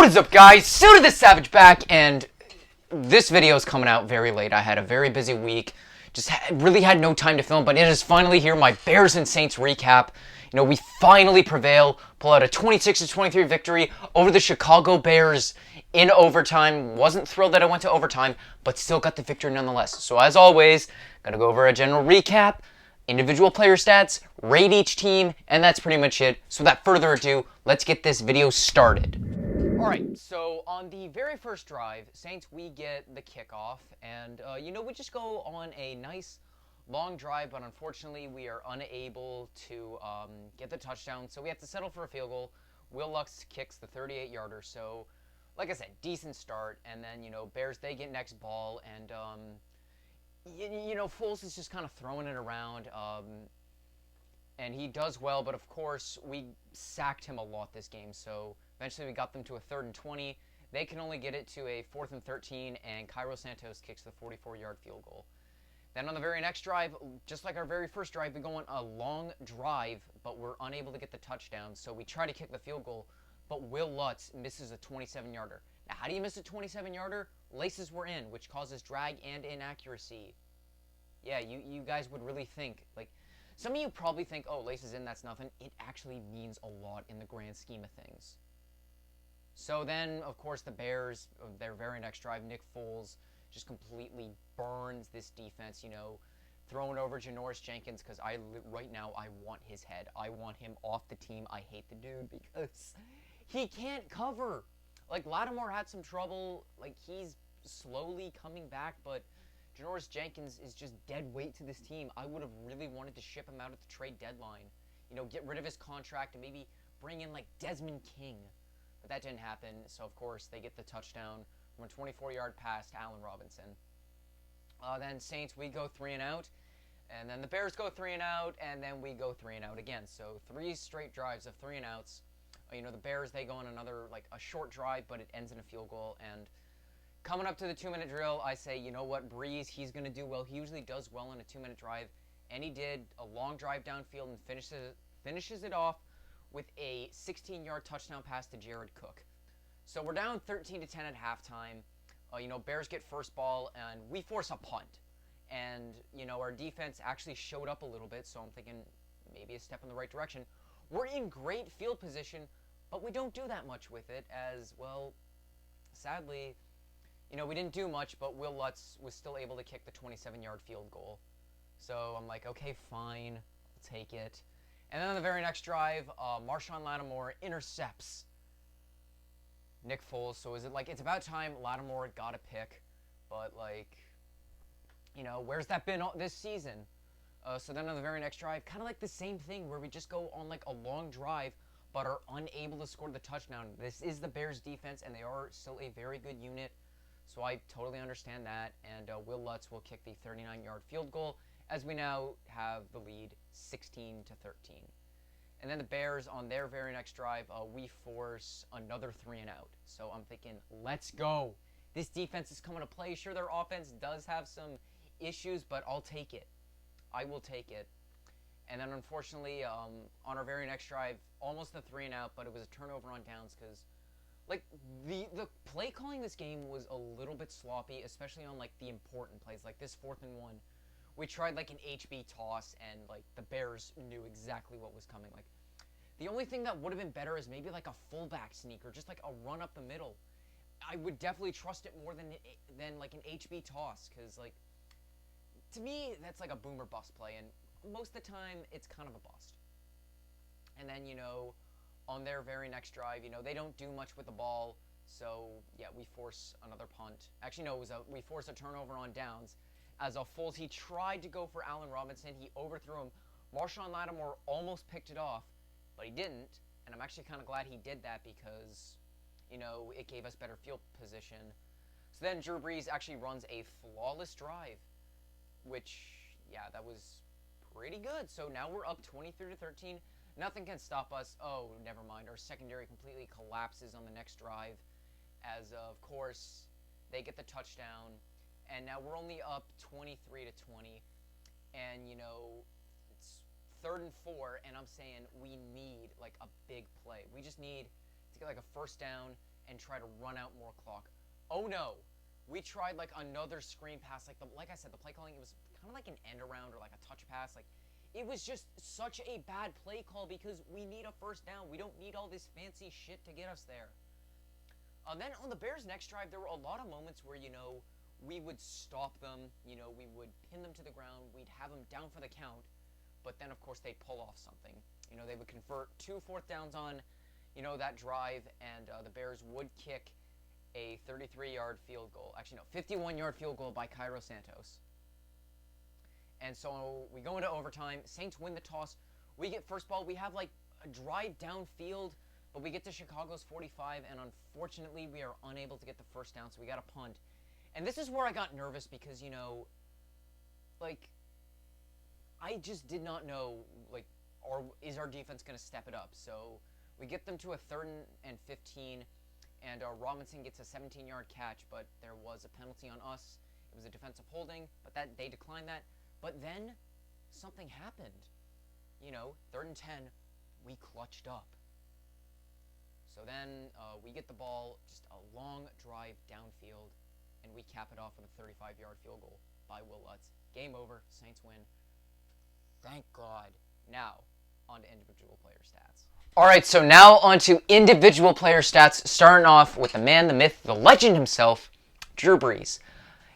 What is up, guys? Suda the Savage back, and this video is coming out very late. I had a very busy week. Just really had no time to film, but it is finally here. My Bears and Saints recap. You know, we finally prevail, pull out a 26-23 victory over the Chicago Bears in overtime. Wasn't thrilled that I went to overtime, but still got the victory nonetheless. So as always, gonna go over a general recap, individual player stats, rate each team, and that's pretty much it. So without further ado, let's get this video started. Alright, so on the very first drive, Saints, we get the kickoff, and, we just go on a nice long drive, but unfortunately we are unable to get the touchdown, so we have to settle for a field goal. Will Lux kicks the 38-yarder, so, like I said, decent start, and then, Bears, they get next ball, and, Foles is just kind of throwing it around, and he does well, but of course, we sacked him a lot this game, so eventually we got them to a 3rd and 20. They can only get it to a 4th and 13, and Cairo Santos kicks the 44-yard field goal. Then on the very next drive, just like our very first drive, we go on a long drive, but we're unable to get the touchdown, so we try to kick the field goal, but Will Lutz misses a 27-yarder. Now, how do you miss a 27-yarder? Laces were in, which causes drag and inaccuracy. Yeah, you guys would really think, like, some of you probably think, oh, laces in, that's nothing. It actually means a lot in the grand scheme of things. So then, of course, the Bears, their very next drive, Nick Foles just completely burns this defense, throwing over Janoris Jenkins, because right now I want his head. I want him off the team. I hate the dude because he can't cover. Like, Lattimore had some trouble. Like, he's slowly coming back, but Janoris Jenkins is just dead weight to this team. I would have really wanted to ship him out at the trade deadline. Get rid of his contract and maybe bring in, like, Desmond King. But that didn't happen, so of course they get the touchdown from a 24-yard pass to Allen Robinson. Then Saints, we go 3 and out, and then the Bears go 3 and out, and then we go 3 and out again. So 3 straight drives of 3 and outs. The Bears, they go on another, like, a short drive, but it ends in a field goal. And coming up to the 2-minute drill, I say, you know what, Breeze, he's going to do well. He usually does well in a 2-minute drive, and he did a long drive downfield and finishes it off with a 16-yard touchdown pass to Jared Cook. So we're down 13-10 at halftime. Bears get first ball, and we force a punt. And, our defense actually showed up a little bit, so I'm thinking maybe a step in the right direction. We're in great field position, but we don't do that much with it as, well, sadly, we didn't do much, but Will Lutz was still able to kick the 27-yard field goal. So I'm like, okay, fine, I'll take it. And then on the very next drive, Marshawn Lattimore intercepts Nick Foles. So is it like, it's about time Lattimore got a pick, but like, where's that been this season? So then on the very next drive, kind of like the same thing where we just go on like a long drive, but are unable to score the touchdown. This is the Bears defense, and they are still a very good unit. So I totally understand that, and Will Lutz will kick the 39-yard field goal, as we now have the lead 16-13. And then the Bears, on their very next drive, we force another 3 and out. So I'm thinking, let's go. This defense is coming to play. Sure, their offense does have some issues, but I'll take it. I will take it. And then, unfortunately, on our very next drive, almost a 3 and out, but it was a turnover on downs because, like, the play calling this game was a little bit sloppy, especially on, like, the important plays, like this 4th and 1. We tried, like, an HB toss, and, like, the Bears knew exactly what was coming. Like, the only thing that would have been better is maybe, like, a fullback sneak or just, like, a run up the middle. I would definitely trust it more than like, an HB toss, because, like, to me, that's, like, a boom or bust play, and most of the time, it's kind of a bust. And then, on their very next drive, they don't do much with the ball, so, yeah, we force another punt. Actually, no, we force a turnover on downs. As Foles, he tried to go for Allen Robinson. He overthrew him. Marshawn Lattimore almost picked it off, but he didn't. And I'm actually kind of glad he did that because, it gave us better field position. So then Drew Brees actually runs a flawless drive, which, yeah, that was pretty good. So now we're up 23-13. Nothing can stop us. Oh, never mind. Our secondary completely collapses on the next drive as, of course, they get the touchdown. And now we're only up 23-20, and, it's 3rd and 4, and I'm saying we need, like, a big play. We just need to get, like, a first down, and try to run out more clock. Oh no, we tried like another screen pass. Like I said, the play calling, it was kind of like an end around or like a touch pass. Like, it was just such a bad play call because we need a first down. We don't need all this fancy shit to get us there. Then on the Bears' next drive, there were a lot of moments where, we would stop them. We would pin them to the ground. We'd have them down for the count. But then, of course, they'd pull off something. They would convert 2 fourth downs on, that drive, and the Bears would kick a 33-yard field goal. Actually, no, 51-yard field goal by Cairo Santos. And so we go into overtime. Saints win the toss. We get first ball. We have, like, a drive downfield, but we get to Chicago's 45, and unfortunately, we are unable to get the first down, so we got a punt. And this is where I got nervous because, I just did not know, is our defense going to step it up? So we get them to a 3rd and 15, and Robinson gets a 17-yard catch, but there was a penalty on us. It was a defensive holding, but they declined that. But then something happened. 3rd and 10, we clutched up. So then we get the ball, just a long drive downfield, and we cap it off with a 35-yard field goal by Will Lutz. Game over. Saints win. Thank God. Now, on to individual player stats. All right, so now on to individual player stats, starting off with the man, the myth, the legend himself, Drew Brees.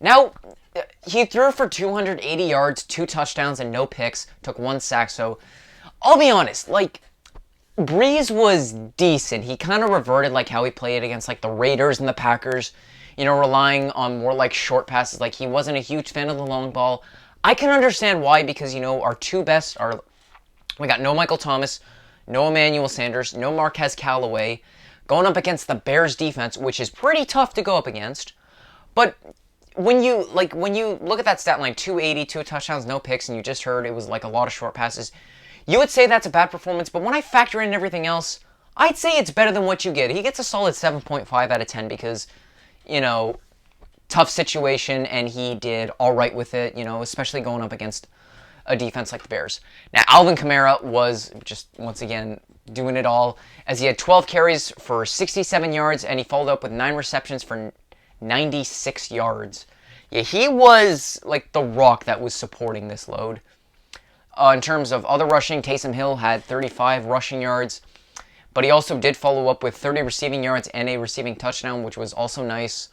Now, he threw for 280 yards, 2 touchdowns, and no picks, took 1 sack, so I'll be honest, Brees was decent. He kind of reverted how he played against the Raiders and the Packers, relying on more short passes. He wasn't a huge fan of the long ball. I can understand why, because our 2 best are, we got no Michael Thomas, no Emmanuel Sanders, no Marquez Callaway, going up against the Bears defense, which is pretty tough to go up against. But when you look at that stat line, 280, 2 touchdowns, no picks, and you just heard it was a lot of short passes, you would say that's a bad performance, but when I factor in everything else, I'd say it's better than what you get. He gets a solid 7.5 out of 10 because, tough situation, and he did all right with it, especially going up against a defense like the Bears. Now, Alvin Kamara was just, once again, doing it all, as he had 12 carries for 67 yards, and he followed up with 9 receptions for 96 yards. Yeah, he was the rock that was supporting this load. In terms of other rushing, Taysom Hill had 35 rushing yards, but he also did follow up with 30 receiving yards and a receiving touchdown, which was also nice.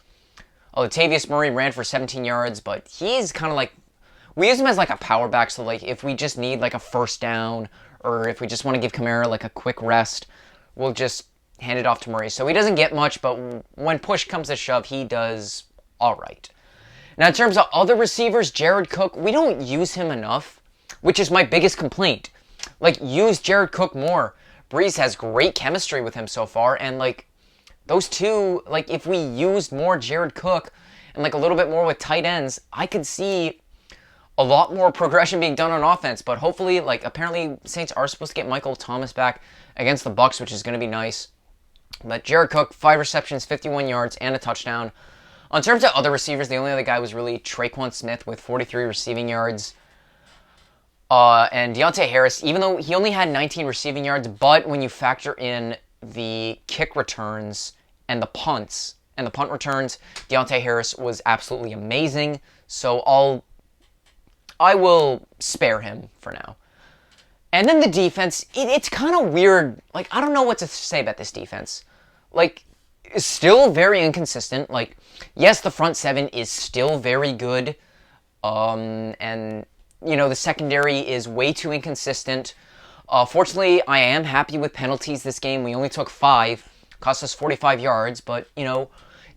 Latavius Murray ran for 17 yards, but he's kind of we use him as a power back, so if we just need a first down, or if we just want to give Kamara a quick rest, we'll just hand it off to Murray. So he doesn't get much, but when push comes to shove, he does all right. Now, in terms of other receivers, Jared Cook, we don't use him enough, which is my biggest complaint. Use Jared Cook more. Brees has great chemistry with him so far, and those two, if we used more Jared Cook and a little bit more with tight ends, I could see a lot more progression being done on offense. But hopefully, apparently Saints are supposed to get Michael Thomas back against the Bucs, which is going to be nice. But Jared Cook, 5 receptions, 51 yards, and a touchdown. In terms of other receivers, the only other guy was really Traquan Smith with 43 receiving yards. And Deontay Harris, even though he only had 19 receiving yards, but when you factor in the kick returns and the punts and the punt returns, Deontay Harris was absolutely amazing. So I will spare him for now. And then the defense, it's kind of weird. I don't know what to say about this defense. It's still very inconsistent. Yes, the front 7 is still very good. And the secondary is way too inconsistent. Fortunately, I am happy with penalties this game. We only took 5, cost us 45 yards, but,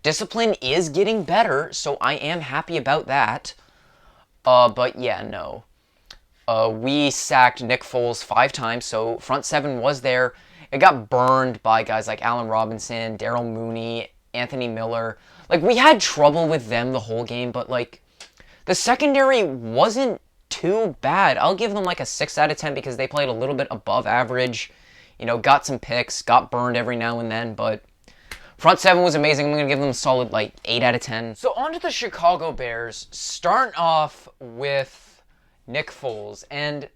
discipline is getting better, so I am happy about that. But yeah, no. We sacked Nick Foles 5 times, so front 7 was there. It got burned by guys like Allen Robinson, Darryl Mooney, Anthony Miller. We had trouble with them the whole game, but, the secondary wasn't too bad. I'll give them a 6 out of 10 because they played a little bit above average. Got some picks, got burned every now and then, but front 7 was amazing. I'm going to give them a solid 8 out of 10. So on to the Chicago Bears, starting off with Nick Foles. And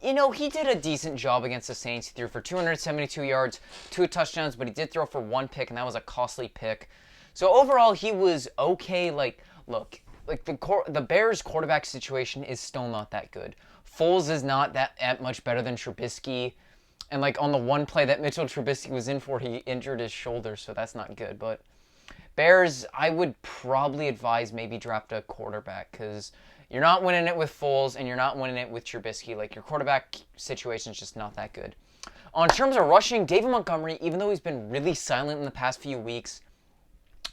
you know, he did a decent job against the Saints. He threw for 272 yards, 2 touchdowns, but he did throw for 1 pick, and that was a costly pick. So overall, he was okay. Like, look, like the Bears' quarterback situation is still not that good. Foles is not that much better than Trubisky. And, like, on the one play that Mitchell Trubisky was in for, he injured his shoulder, so that's not good. But Bears, I would probably advise maybe draft a quarterback, because you're not winning it with Foles, and you're not winning it with Trubisky. Like, your quarterback situation is just not that good. On terms of rushing, David Montgomery, even though he's been really silent in the past few weeks,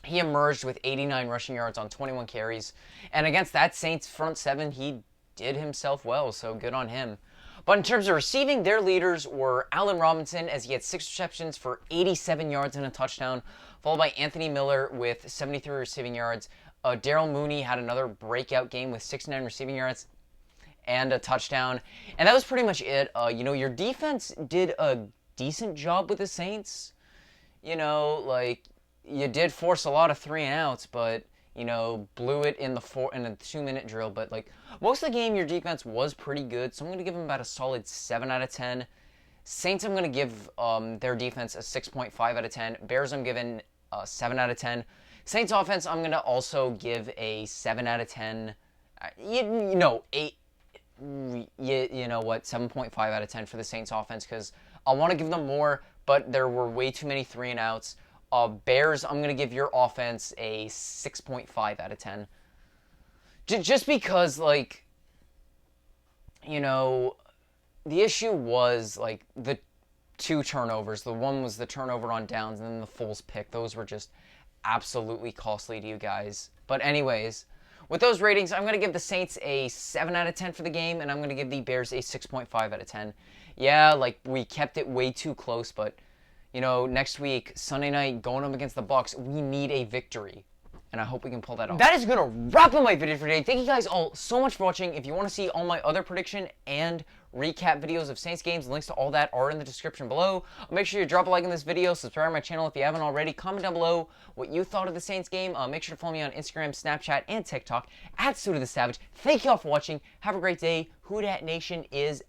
he emerged with 89 rushing yards on 21 carries. And against that Saints front seven, he did himself well, so good on him. But in terms of receiving, their leaders were Allen Robinson, as he had 6 receptions for 87 yards and a touchdown, followed by Anthony Miller with 73 receiving yards. Darrell Mooney had another breakout game with 69 receiving yards and a touchdown. And that was pretty much it. You know, your defense did a decent job with the Saints. You know, like, you did force a lot of 3-and-outs, but, you know, blew it in the 2-minute drill. But, like, most of the game, your defense was pretty good, so I'm going to give them about a solid 7 out of 10. Saints, I'm going to give their defense a 6.5 out of 10. Bears, I'm giving a 7 out of 10. Saints offense, I'm going to also give a 7 out of 10. You know, 8. You know what, 7.5 out of 10 for the Saints offense, because I want to give them more, but there were way too many 3-and-outs. Bears, I'm going to give your offense a 6.5 out of 10. Just because, like, you know, the issue was, like, the 2 turnovers. The one was the turnover on downs, and then the Foles pick. Those were just absolutely costly to you guys. But anyways, with those ratings, I'm going to give the Saints a 7 out of 10 for the game, and I'm going to give the Bears a 6.5 out of 10. Yeah, like, we kept it way too close, but, you know, next week, Sunday night, going up against the Bucs, we need a victory. And I hope we can pull that off. That is going to wrap up my video for today. Thank you guys all so much for watching. If you want to see all my other prediction and recap videos of Saints games, links to all that are in the description below. Make sure you drop a like on this video, subscribe to my channel if you haven't already, comment down below what you thought of the Saints game. Make sure to follow me on Instagram, Snapchat, and TikTok at SudaTheSavage. Thank you all for watching. Have a great day. Who Dat Nation is